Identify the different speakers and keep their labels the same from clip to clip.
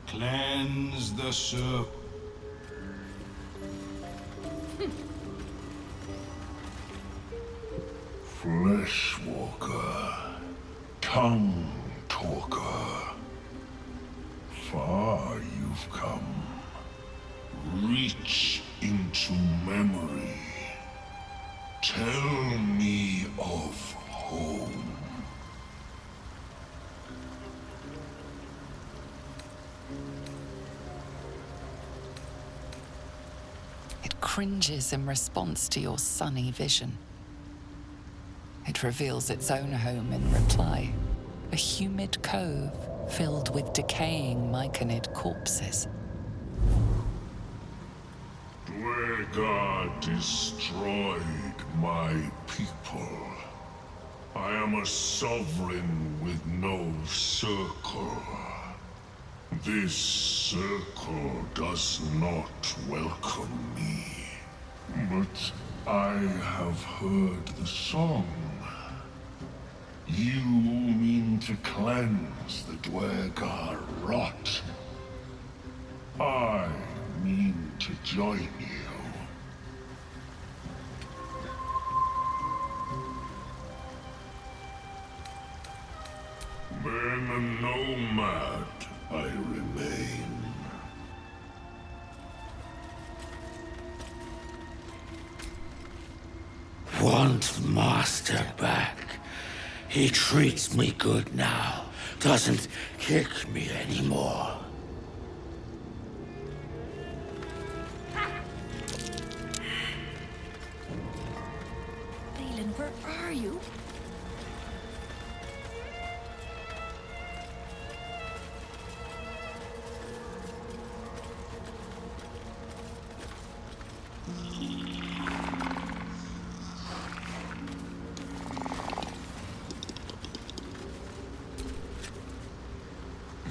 Speaker 1: Cleanse the circle.
Speaker 2: Fleshwalker, tongue talker, far you've come. Reach into memory. Tell me of home.
Speaker 3: It cringes in response to your sunny vision. It reveals its own home in reply. A humid cove filled with decaying myconid corpses.
Speaker 2: Dwegar destroyed my people. I am a sovereign with no circle. This circle does not welcome me. But I have heard the song. You mean to cleanse the Dwegar rot. I mean to join you. Then a nomad I remain.
Speaker 4: Want Master back. He treats me good now. Doesn't kick me anymore.
Speaker 5: Leland, where are you?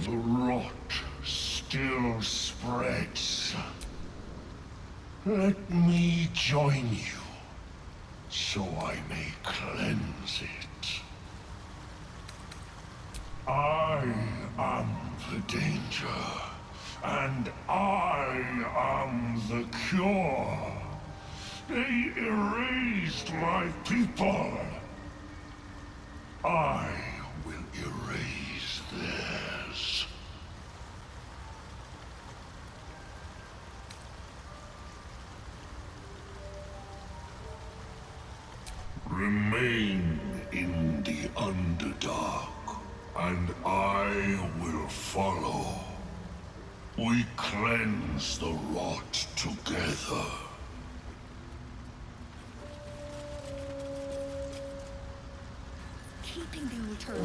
Speaker 2: The rot still spreads. Let me join you, so I may cleanse it. I am the danger, and I am the cure. They erased my people. I will erase theirs. Remain in the Underdark, and I will follow. We cleanse the rot together.
Speaker 5: Keeping the old turtle.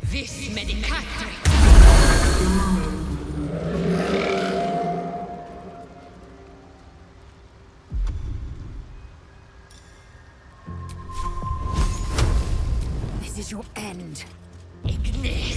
Speaker 6: Vis medicatre.
Speaker 5: This is your end.
Speaker 6: Ignis.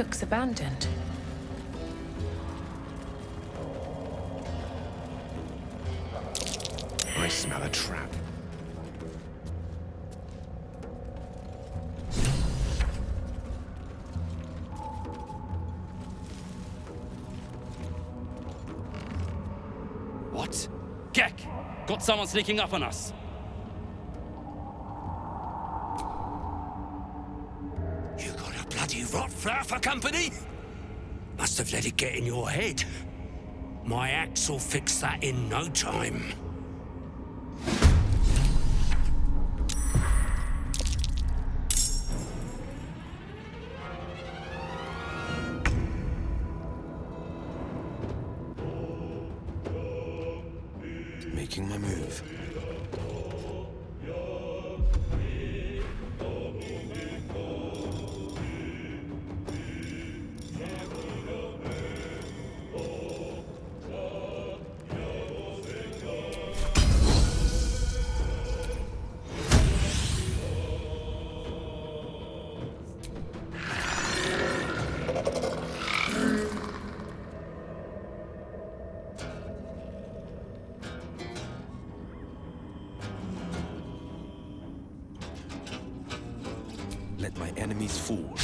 Speaker 1: Looks abandoned.
Speaker 7: I smell a trap.
Speaker 8: What? Gek! Got someone sneaking up on us.
Speaker 9: You got a bloody rot flower for company? Must have let it get in your head. My axe will fix that in no time.
Speaker 7: Making my move. Let my enemies fall.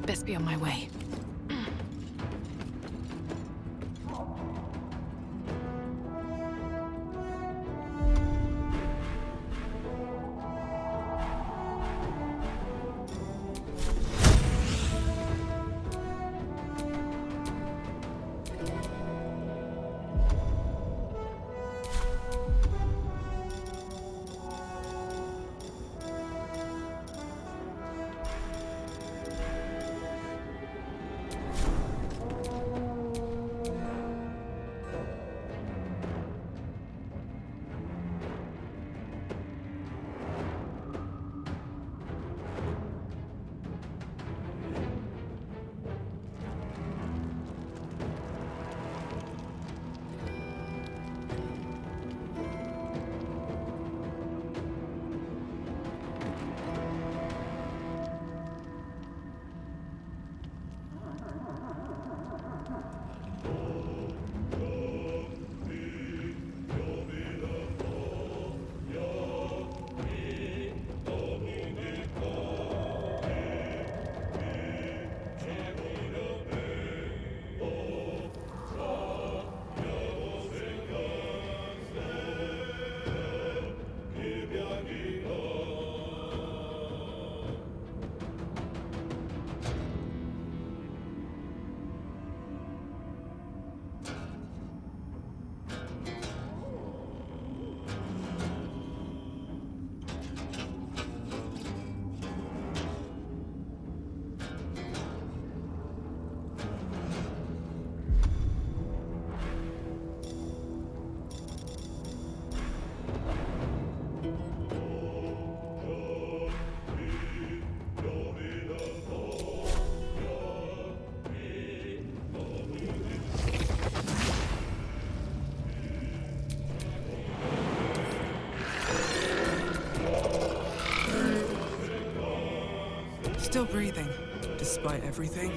Speaker 1: Best be on my way.
Speaker 10: Still breathing, despite everything.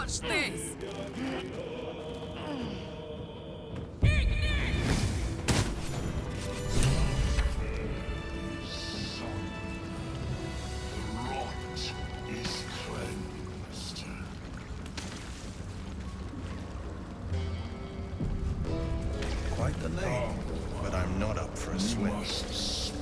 Speaker 10: Watch this!
Speaker 2: Rot is cleansed.
Speaker 1: Quite the lake, but I'm not up for a
Speaker 2: You
Speaker 1: swim.
Speaker 2: must speak.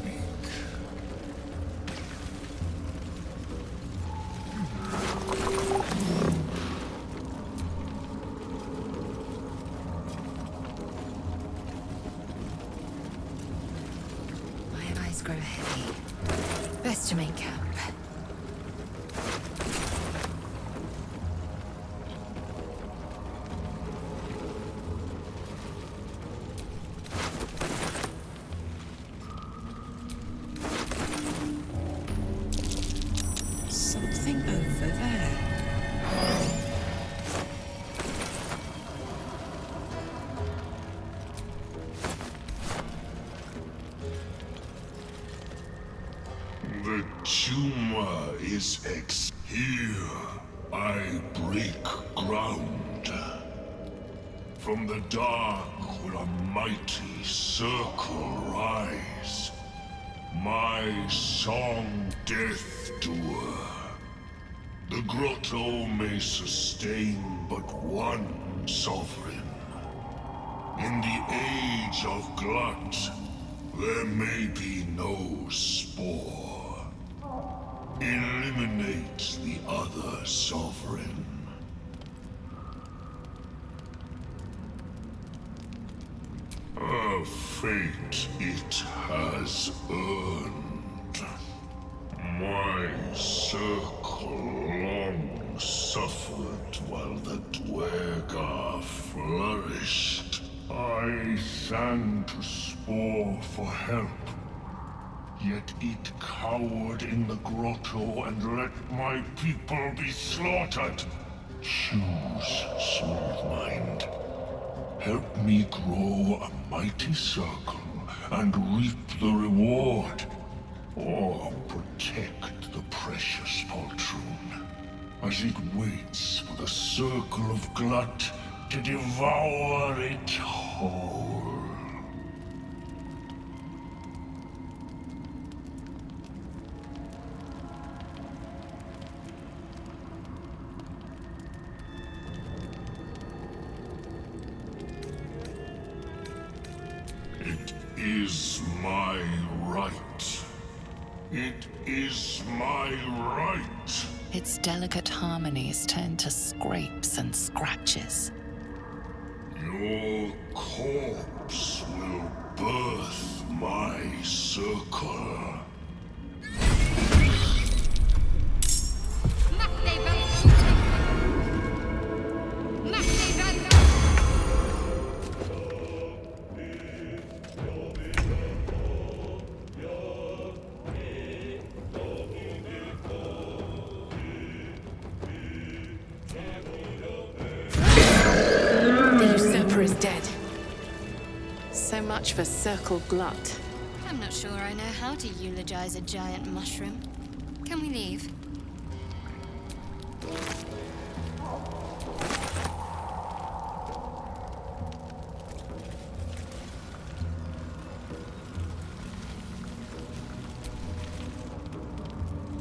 Speaker 5: My eyes grow heavy. Best to make camp.
Speaker 10: Something over there.
Speaker 2: The tumor is here. I break ground. From the dark will a mighty circle rise. My song death doer. The grotto may sustain but one sovereign. In the age of glut, there may be no spore. Eliminate the other sovereign. A fate it has earned. My circle long suffered while the Dwergar flourished. I sang to Spore for help. Yet it cowered in the grotto and let my people be slaughtered. Choose, smooth mind. Help me grow a mighty circle and reap the reward. Or protect the precious poltroon as it waits for the circle of glut to devour it whole. It is my right. It is my right.
Speaker 3: Its delicate harmonies turn to scrapes and scratches.
Speaker 2: Your corpse will birth my circle.
Speaker 10: The usurper is dead. So much for circle glut.
Speaker 5: I'm not sure I know how to eulogize a giant mushroom. Can we leave?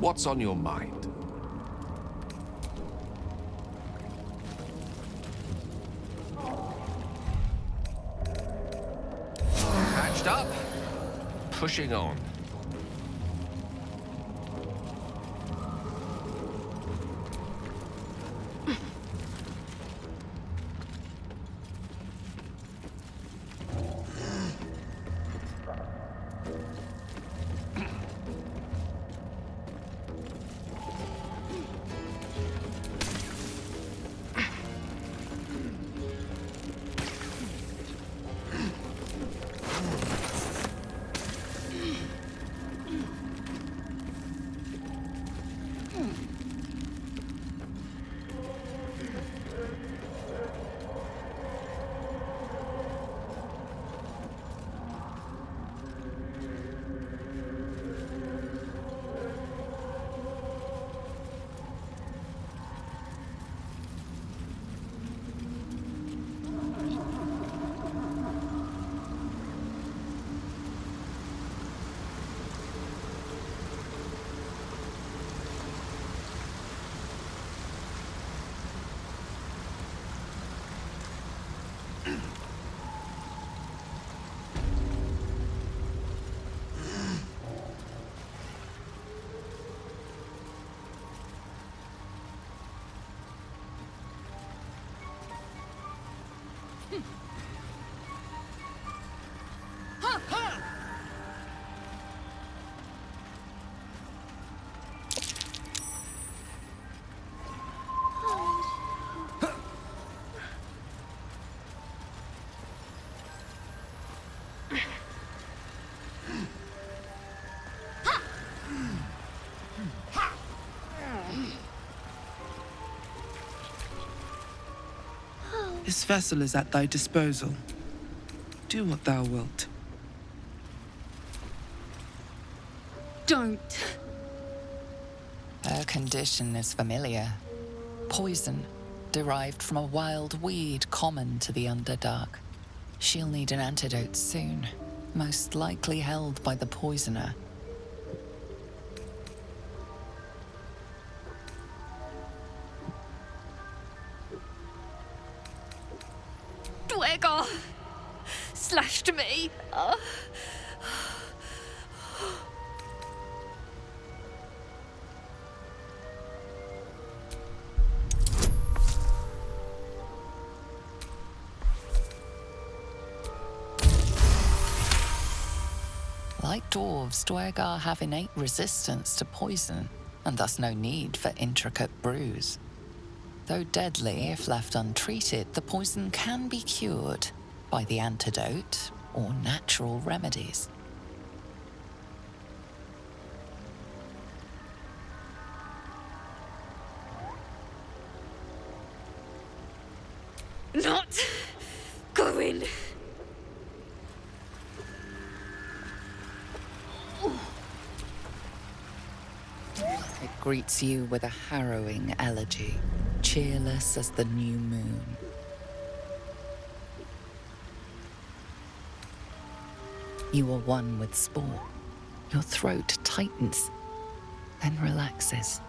Speaker 7: What's on your mind? Patched up. Pushing on.
Speaker 11: This vessel is at thy disposal. Do what thou wilt.
Speaker 10: Don't.
Speaker 3: Her condition is familiar. Poison, derived from a wild weed common to the Underdark. She'll need an antidote soon, most likely held by the poisoner.
Speaker 5: Dwegar slashed me.
Speaker 3: Like dwarves, Dwegar have innate resistance to poison, and thus no need for intricate brews. Though deadly if left untreated, the poison can be cured by the antidote or natural remedies.
Speaker 5: Not going.
Speaker 3: It greets you with a harrowing elegy, cheerless as the new moon. You are one with Spore. Your throat tightens, then relaxes.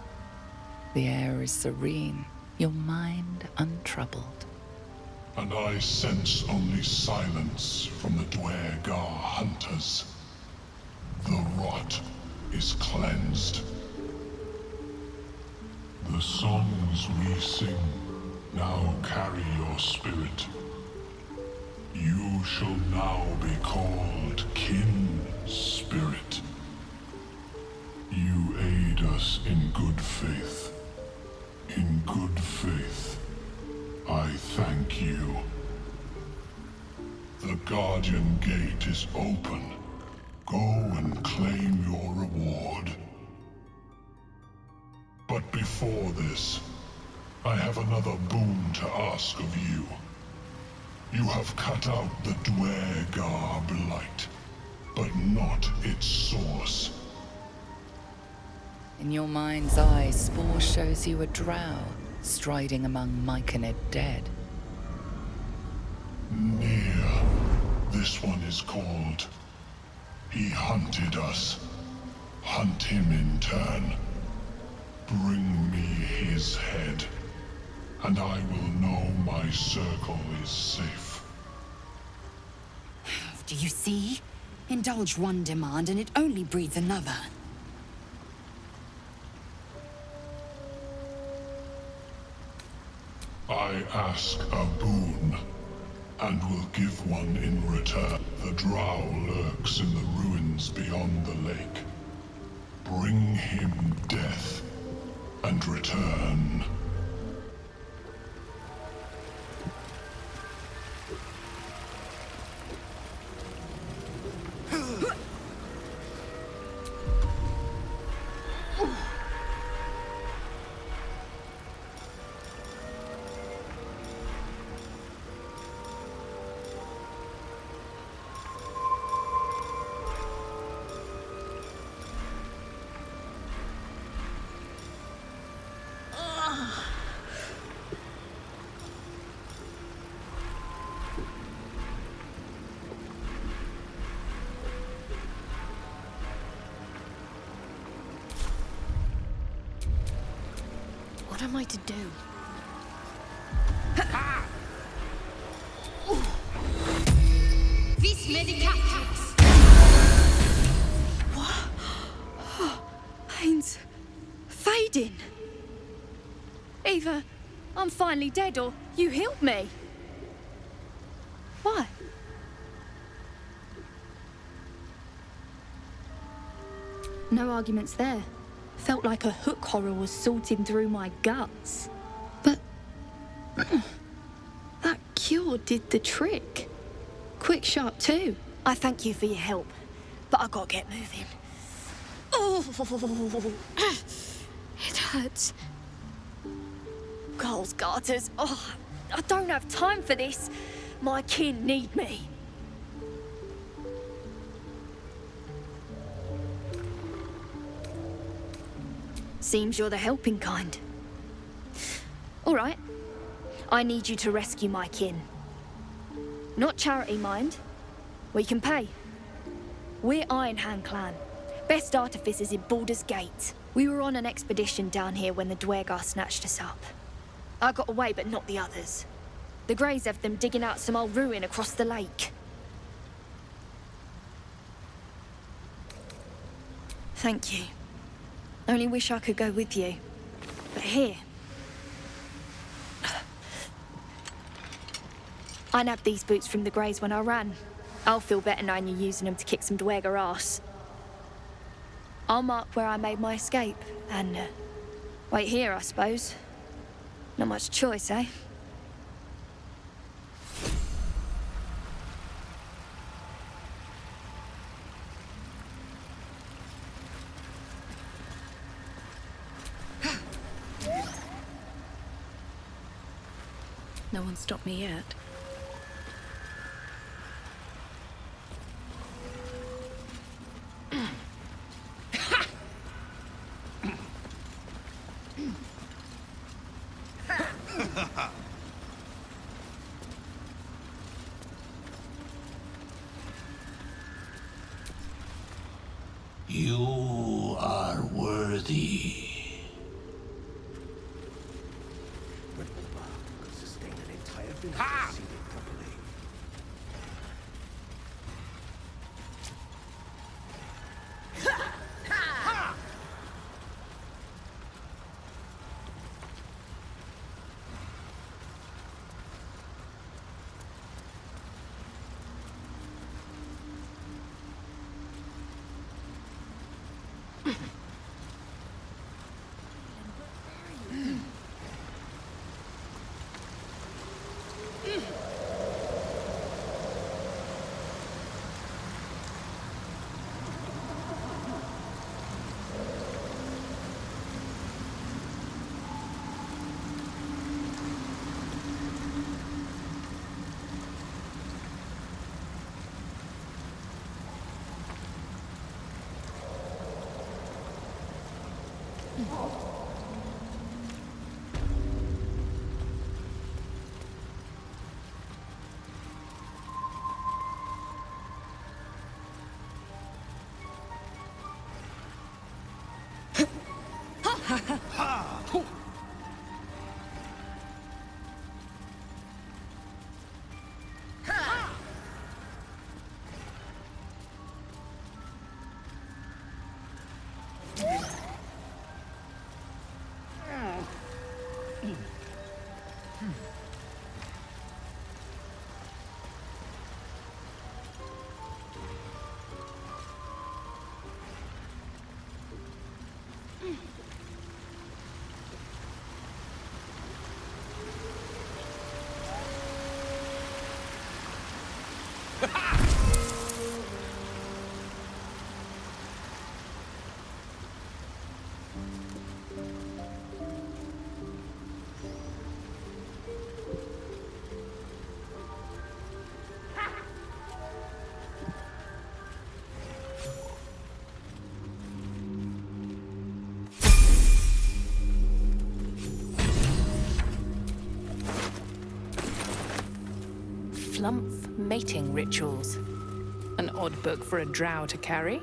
Speaker 3: The air is serene, your mind untroubled.
Speaker 2: And I sense only silence from the Dwegar hunters. The rot is cleansed. The songs we sing now carry your spirit. You shall now be called Kin Spirit. You aid us in good faith. In good faith, I thank you. The Guardian Gate is open. Go and claim your reward. But before this, I have another boon to ask of you. You have cut out the Dwegar blight, but not its source.
Speaker 3: In your mind's eye, Spore shows you a drow striding among Myconid dead.
Speaker 2: Near. This one is called. He hunted us. Hunt him in turn. Bring me his head, and I will know my circle is safe.
Speaker 6: Do you see? Indulge one demand and it only breeds another.
Speaker 2: I ask a boon, and will give one in return. The drow lurks in the ruins beyond the lake. Bring him death, and return.
Speaker 5: What am I to do?
Speaker 6: Vis medicatrix!
Speaker 5: Pain's fading. Either I'm finally dead or you healed me. Why? No arguments there. Felt like a hook horror was sorting through my guts. But that cure did the trick. Quick, sharp too. I thank you for your help, but I gotta get moving. Oh, it hurts. Girls' garters. Oh, I don't have time for this. My kin need me. Seems you're the helping kind. All right. I need you to rescue my kin. Not charity, mind. We can pay. We're Iron Hand Clan. Best artificers in Baldur's Gate. We were on an expedition down here when the Dwergar snatched us up. I got away, but not the others. The Greys have them digging out some old ruin across the lake. Thank you. Only wish I could go with you. But here... I nabbed these boots from the Greys when I ran. I'll feel better knowing you're using them to kick some Dwergar ass. I'll mark where I made my escape, and wait here, I suppose. Not much choice, eh?
Speaker 10: No one stopped me yet.
Speaker 4: You are worthy.
Speaker 9: Ha!
Speaker 10: Flumph mating rituals. An odd book for a drow to carry.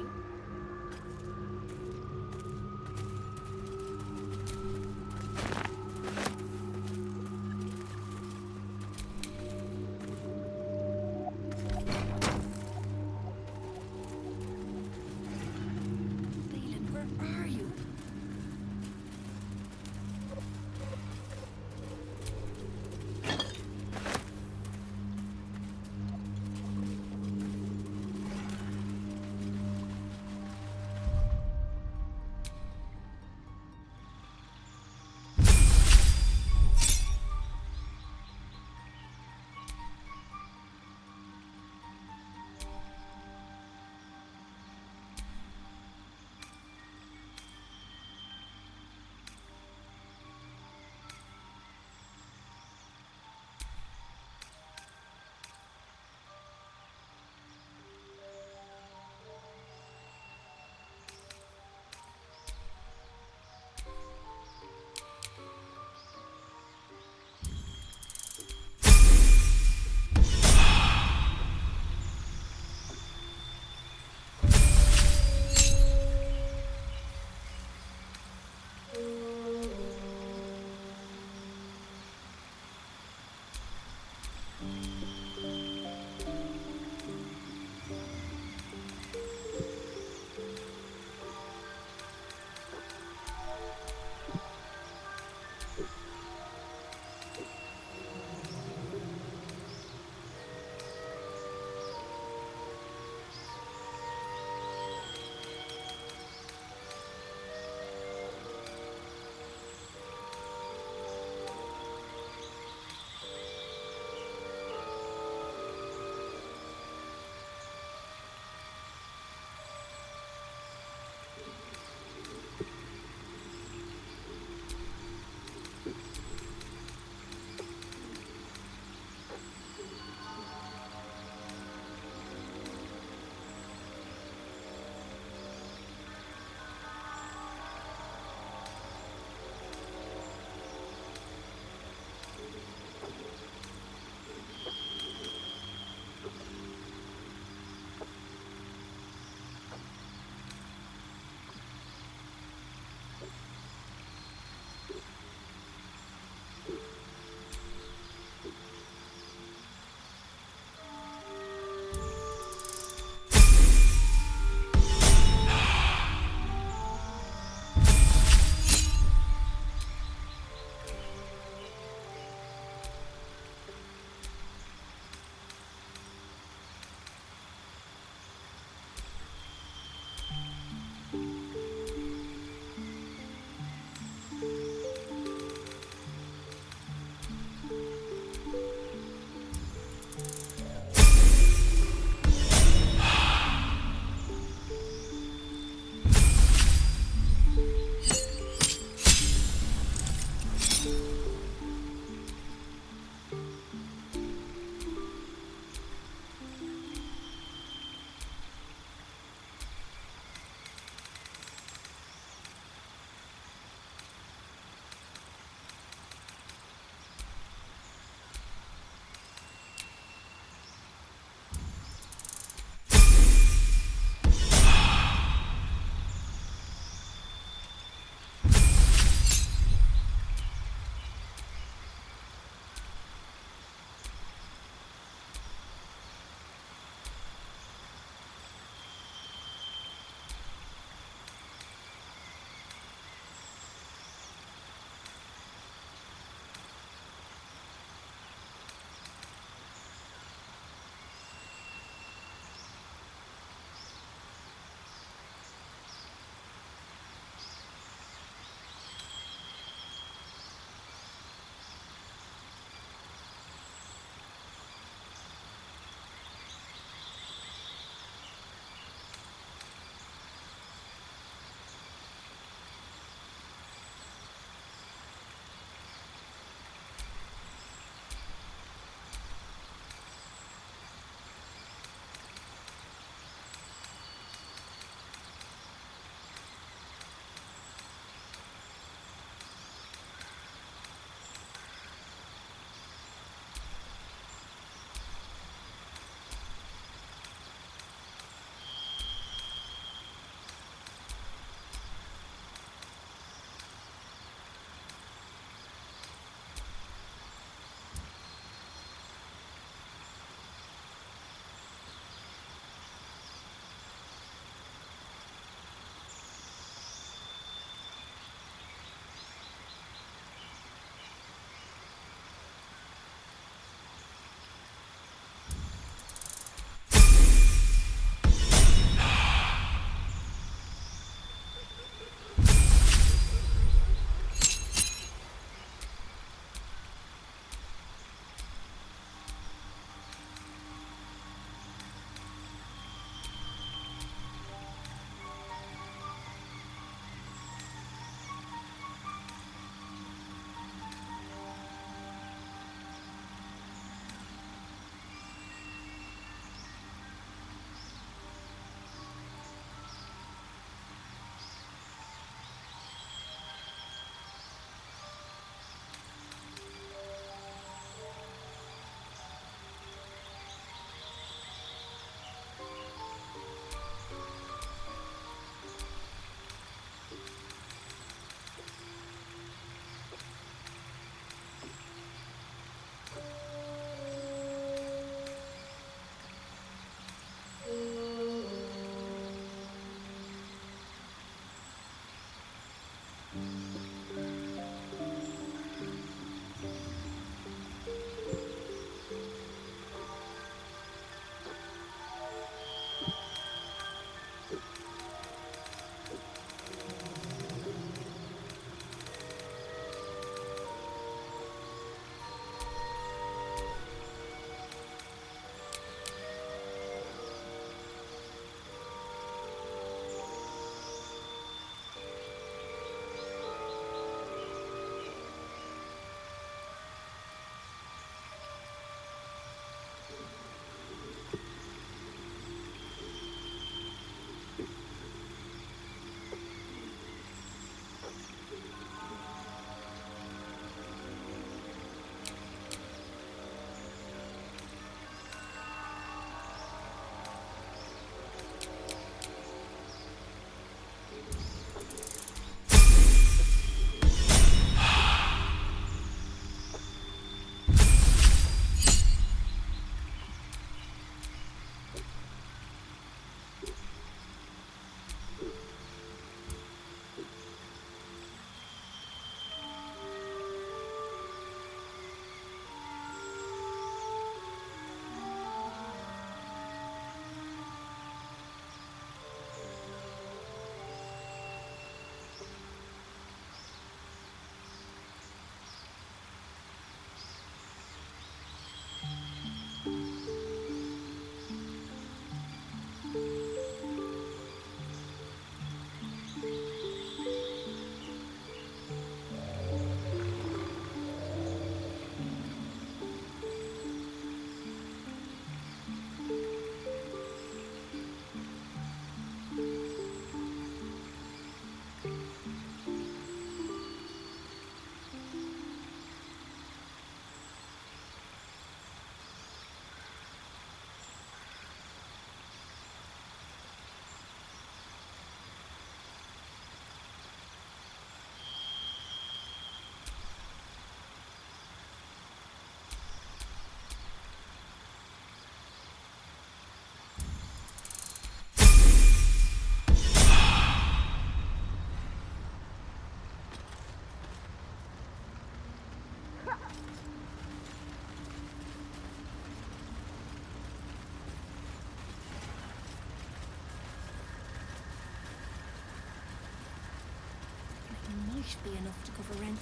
Speaker 5: should be enough to cover rent.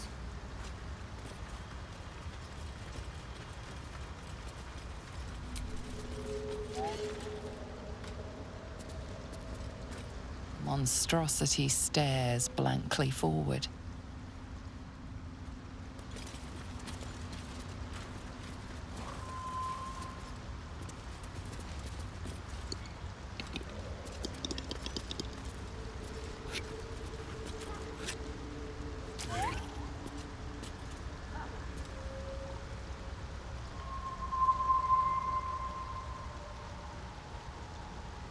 Speaker 3: Monstrosity stares blankly forward.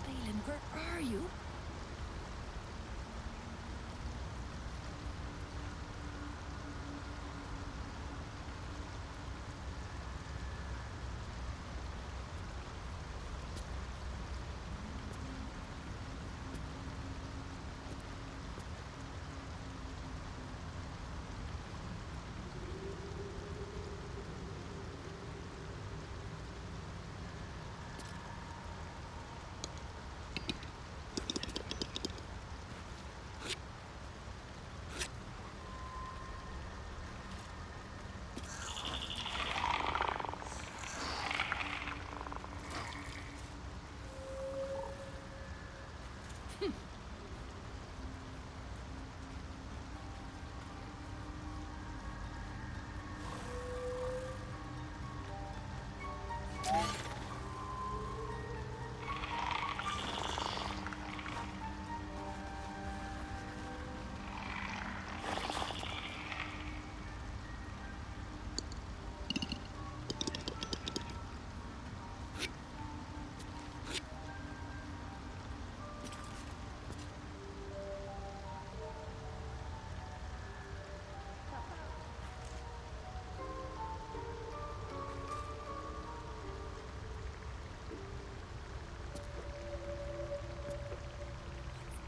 Speaker 5: Balin, where are you?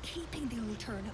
Speaker 5: Keeping the old turnip.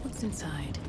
Speaker 10: What's inside?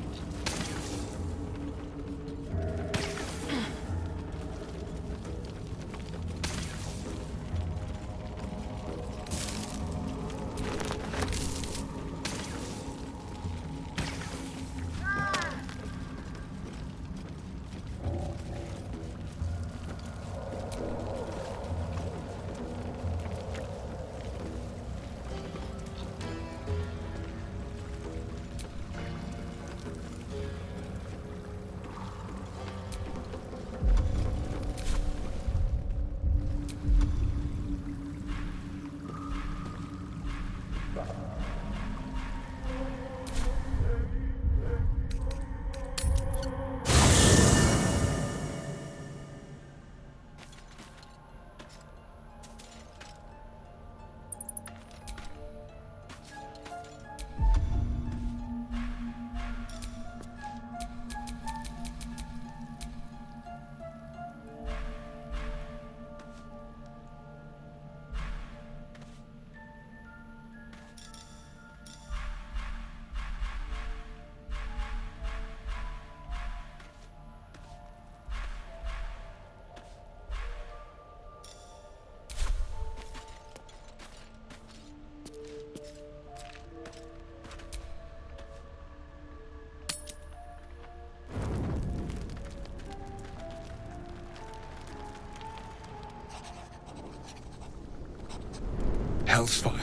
Speaker 12: Hellsfire.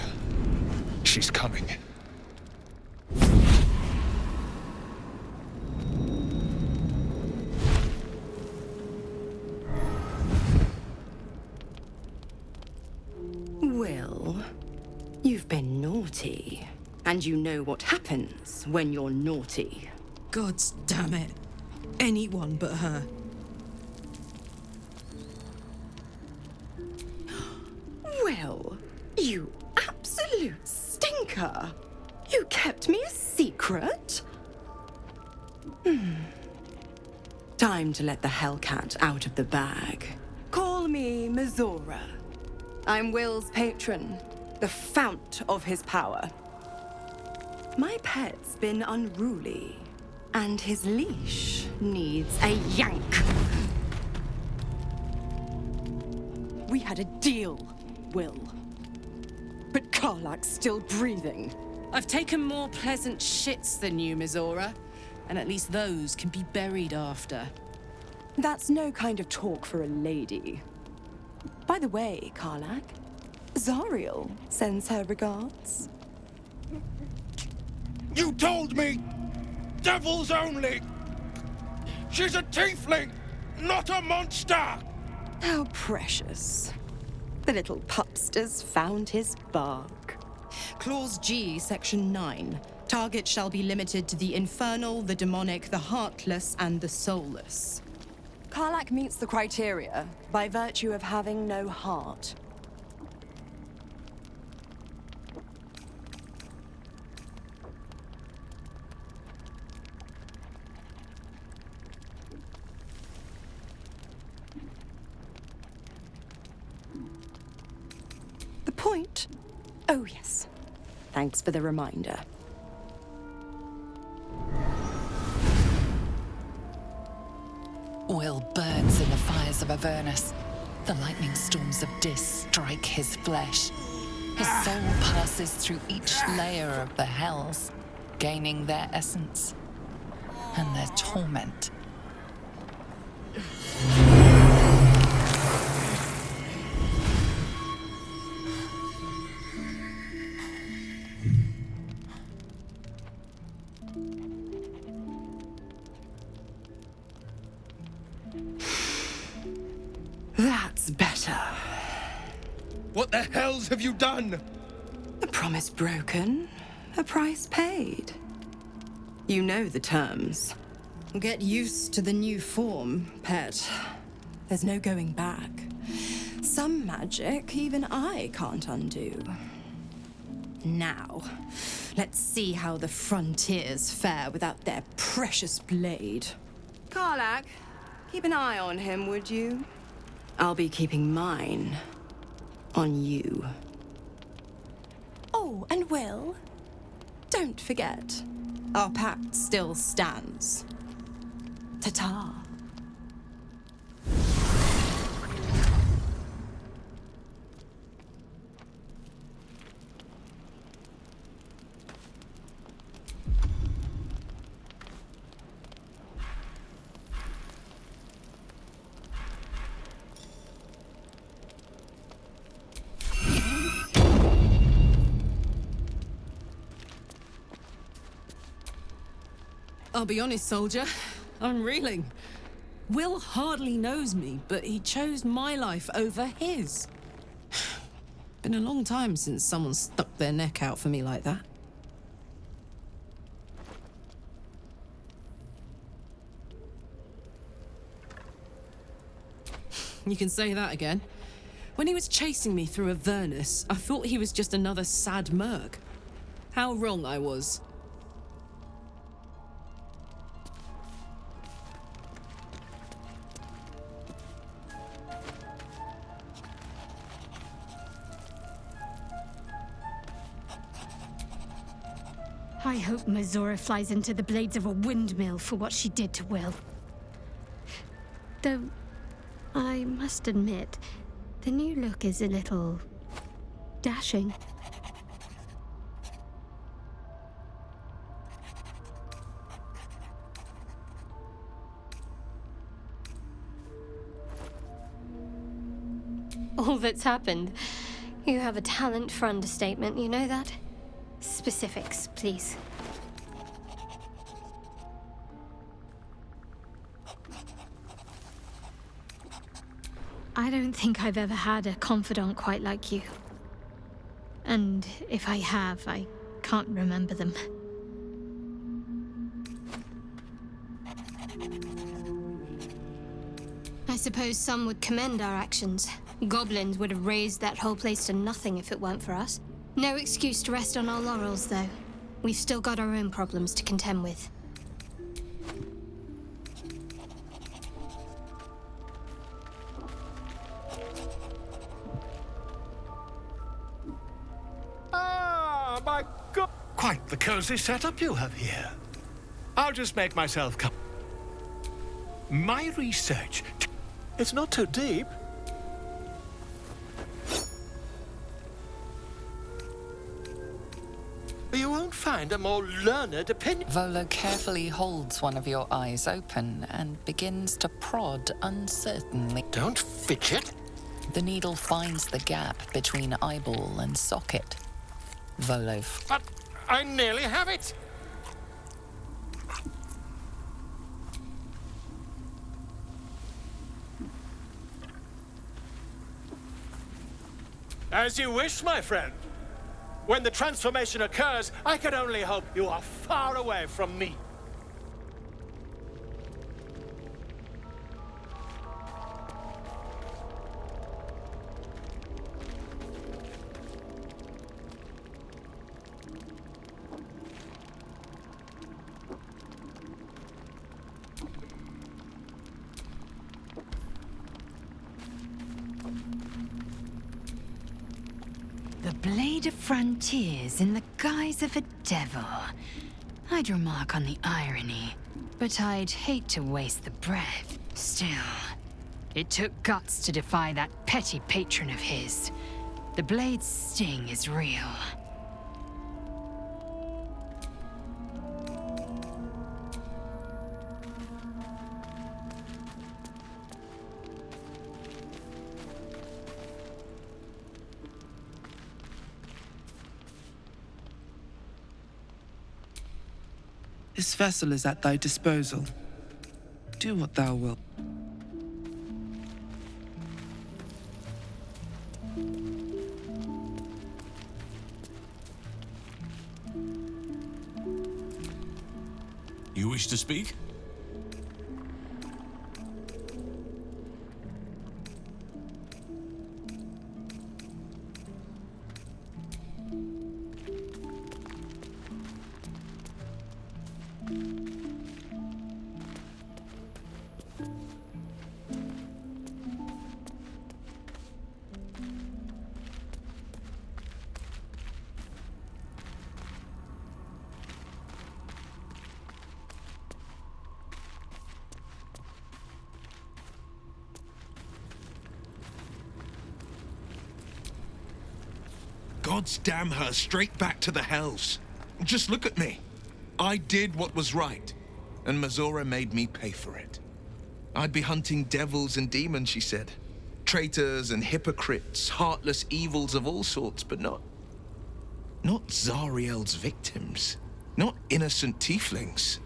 Speaker 12: She's coming.
Speaker 6: Well, you've been naughty. And you know what happens when you're naughty.
Speaker 13: Gods damn it. Anyone but her.
Speaker 6: Well, you absolute stinker. You kept me a secret? Time to let the Hellcat out of the bag. Call me Mizora. I'm Will's patron, the fount of his power. My pet's been unruly, and his leash needs a yank. We had a deal, Will. But Karlak's still breathing.
Speaker 13: I've taken more pleasant shits than you, Mizora. And at least those can be buried after.
Speaker 6: That's no kind of talk for a lady. By the way, Karlak, Zariel sends her regards.
Speaker 1: You told me! Devils only! She's a tiefling, not a monster!
Speaker 6: How precious. The little pupster's found his bark.
Speaker 13: Clause G, Section 9. Target shall be limited to the infernal, the demonic, the heartless, and the soulless.
Speaker 6: Karlak meets the criteria by virtue of having no heart. The point? Oh, yes. Thanks for the reminder.
Speaker 3: Will burns in the fires of Avernus. The lightning storms of Dis strike his flesh. His soul passes through each layer of the hells, gaining their essence and their torment.
Speaker 6: That's better.
Speaker 1: What the hells have you done?
Speaker 6: A promise broken, a price paid. You know the terms. Get used to the new form, pet. There's no going back. Some magic even I can't undo. Now, let's see how the frontiers fare without their precious blade. Karlach, keep an eye on him, would you? I'll be keeping mine on you. Oh, and Will, don't forget, our pact still stands. Ta-ta.
Speaker 14: I'll be honest, soldier. I'm reeling. Will hardly knows me, but he chose my life over his. Been a long time since someone stuck their neck out for me like that. You can say that again. When he was chasing me through Avernus, I thought he was just another sad merc. How wrong I was.
Speaker 15: I hope Mazora flies into the blades of a windmill for what she did to Will. Though, I must admit, the new look is a little dashing.
Speaker 16: All that's happened. You have a talent for understatement, you know that? Specifics, please.
Speaker 15: I don't think I've ever had a confidant quite like you. And if I have, I can't remember them.
Speaker 16: I suppose some would commend our actions. Goblins would have razed that whole place to nothing if it weren't for us. No excuse to rest on our laurels, though. We've still got our own problems to contend with.
Speaker 17: Ah, my God! Quite the cozy setup you have here. I'll just make myself come. My research, it's not too deep. You won't find a more learned opinion.
Speaker 3: Volo carefully holds one of your eyes open and begins to prod uncertainly.
Speaker 17: Don't fidget.
Speaker 3: The needle finds the gap between eyeball and socket. Volo.
Speaker 17: But I nearly have it. As you wish, my friend. When the transformation occurs, I can only hope you are far away from me.
Speaker 18: The Blade of Frontiers in the guise of a devil. I'd remark on the irony, but I'd hate to waste the breath. Still, it took guts to defy that petty patron of his. The Blade's sting is real.
Speaker 11: This vessel is at thy disposal. Do what thou wilt.
Speaker 19: wish to speak?
Speaker 1: Gods damn her, straight back to the hells. Just look at me. I did what was right, and Mazora made me pay for it. I'd be hunting devils and demons, she said. Traitors and hypocrites, heartless evils of all sorts, but not Zariel's victims. Not innocent tieflings.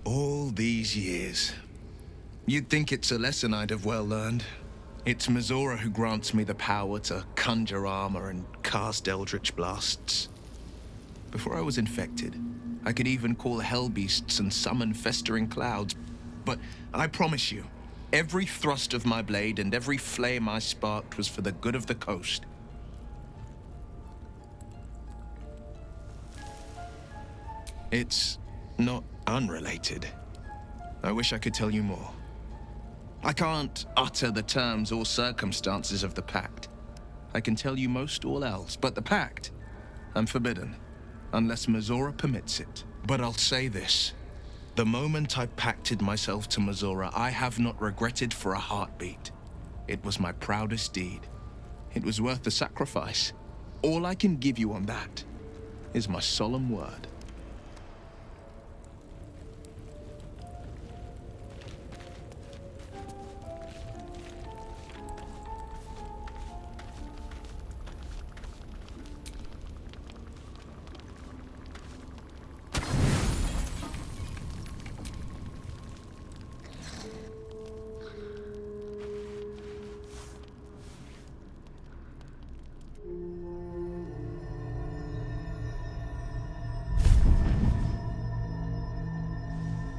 Speaker 1: All these years. You'd think it's a lesson I'd have well learned. It's Mazora who grants me the power to conjure armor and cast eldritch blasts. Before I was infected, I could even call hell beasts and summon festering clouds. But I promise you, every thrust of my blade and every flame I sparked was for the good of the coast. It's not unrelated. I wish I could tell you more. I can't utter the terms or circumstances of the pact. I can tell you most all else, but the pact, I'm forbidden, unless Mazora permits it. But I'll say this. The moment I pacted myself to Mazora, I have not regretted for a heartbeat. It was my proudest deed. It was worth the sacrifice. All I can give you on that is my solemn word.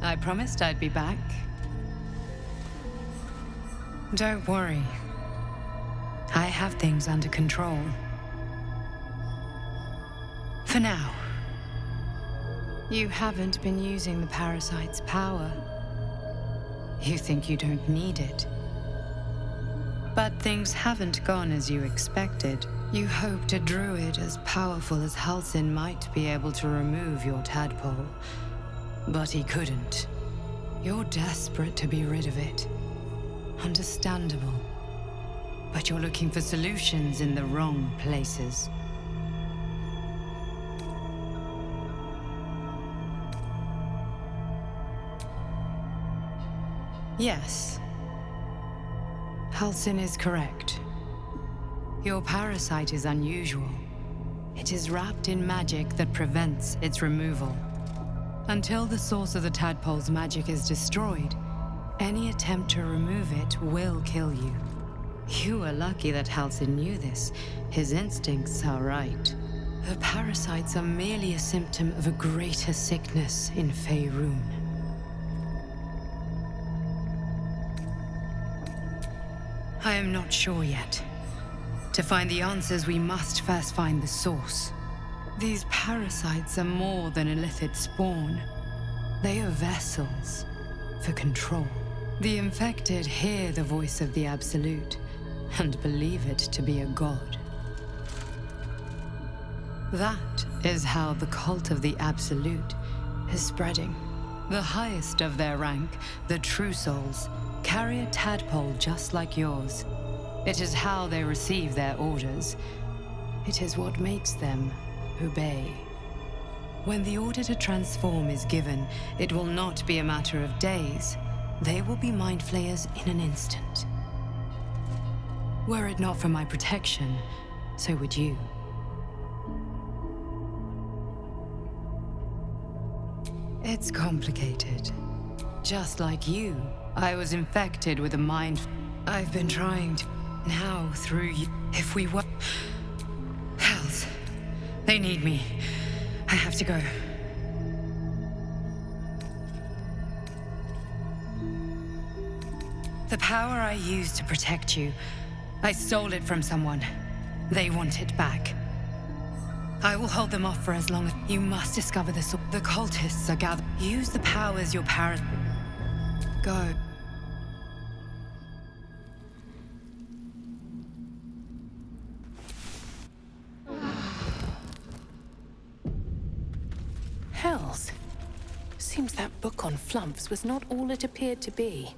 Speaker 18: I promised I'd be back. Don't worry. I have things under control. For now. You haven't been using the parasite's power. You think you don't need it. But things haven't gone as you expected. You hoped a druid as powerful as Halsin might be able to remove your tadpole. But he couldn't. You're desperate to be rid of it. Understandable. But you're looking for solutions in the wrong places. Yes. Halsin is correct. Your parasite is unusual. It is wrapped in magic that prevents its removal. Until the source of the tadpole's magic is destroyed, any attempt to remove it will kill you. You were lucky that Halsin knew this. His instincts are right. The parasites are merely a symptom of a greater sickness in Faerun. I am not sure yet. To find the answers, we must first find the source. These parasites are more than illithid spawn. They are vessels for control. The infected hear the voice of the Absolute and believe it to be a god. That is how the cult of the Absolute is spreading. The highest of their rank, the True Souls, carry a tadpole just like yours. It is how they receive their orders. It is what makes them obey. When the order to transform is given, it will not be a matter of days. They will be mind flayers in an instant. Were it not for my protection, so would you. It's complicated. Just like you, I was infected with a mind. I've been trying to. Now, through you. If we were. Hells. They need me. I have to go. The power I used to protect you, I stole it from someone. They want it back. I will hold them off for as long as you must discover the source. The cultists are gathered. Use the powers your parents. Go.
Speaker 10: Hells. Seems that book on flumps was not all it appeared to be.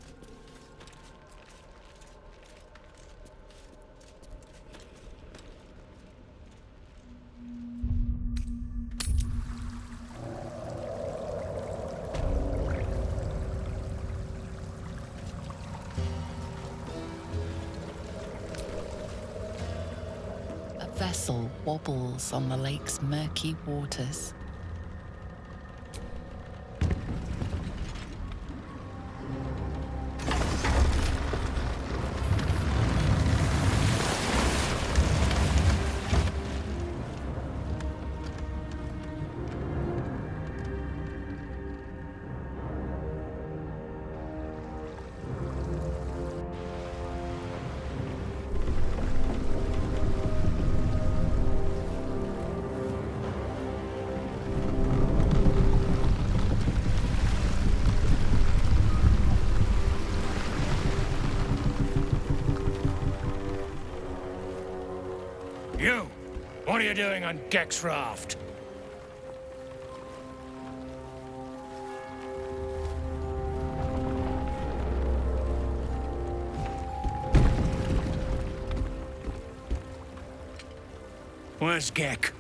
Speaker 3: A vessel wobbles on the lake's murky waters.
Speaker 17: You! What are you doing on Gek's raft? Where's Gek?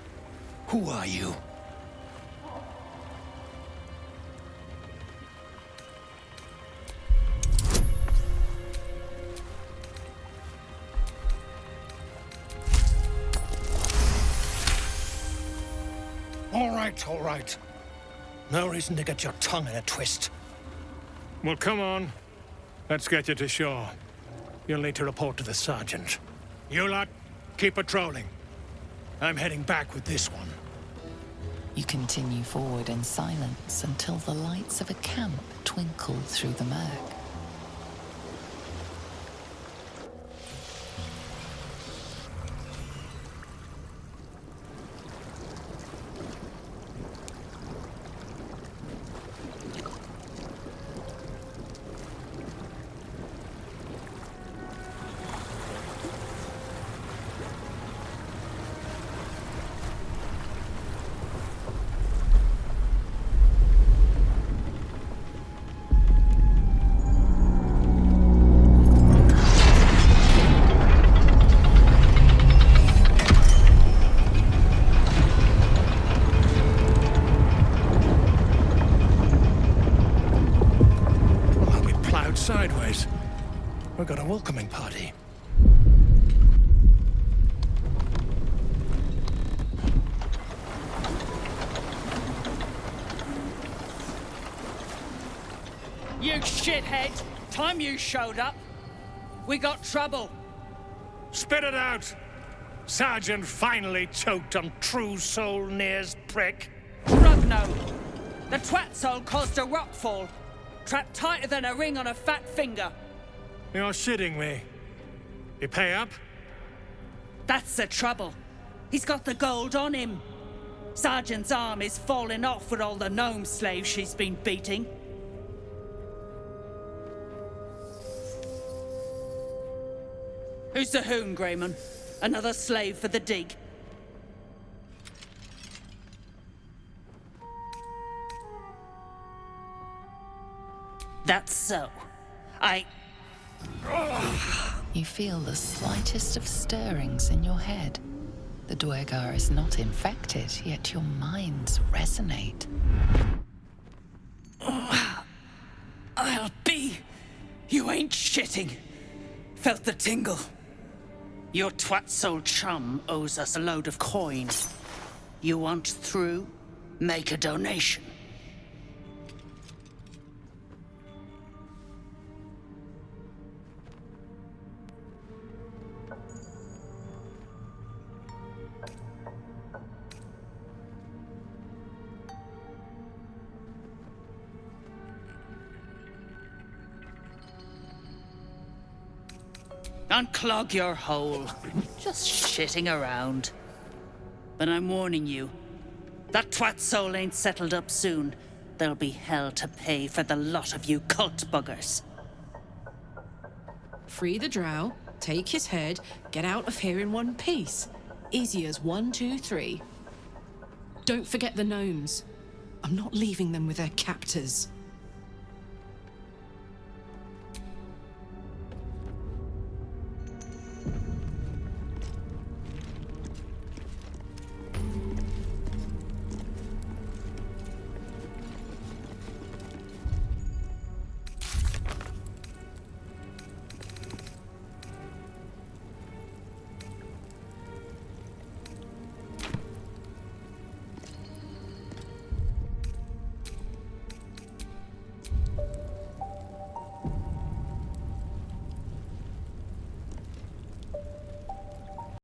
Speaker 17: Who are you? All right. No reason to get your tongue in a twist. Well, come on. Let's get you to shore. You'll need to report to the sergeant. You lot, keep patrolling. I'm heading back with this one.
Speaker 3: You continue forward in silence until the lights of a camp twinkle through the murk.
Speaker 17: Sideways. We've got a welcoming party.
Speaker 19: You shithead! Time you showed up. We got trouble.
Speaker 17: Spit it out! Sergeant finally choked on True Soul Near's prick.
Speaker 19: Rugno! The twat soul caused a rockfall. Trapped tighter than a ring on a fat finger.
Speaker 17: You're shitting me. You pay up?
Speaker 19: That's the trouble. He's got the gold on him. Sergeant's arm is falling off with all the gnome slaves she's been beating. Who's the hoon, Greyman? Another slave for the dig? That's so.
Speaker 3: You feel the slightest of stirrings in your head. The Dwergar is not infected, yet your minds resonate.
Speaker 19: I'll be. You ain't shitting. Felt the tingle. Your twat soul chum owes us a load of coin. You want through? Make a donation. Unclog your hole. Just shitting around. But I'm warning you, that twat soul ain't settled up soon. There'll be hell to pay for the lot of you cult buggers.
Speaker 14: Free the drow, take his head, get out of here in one piece. Easy as 1, 2, 3. Don't forget the gnomes. I'm not leaving them with their captors.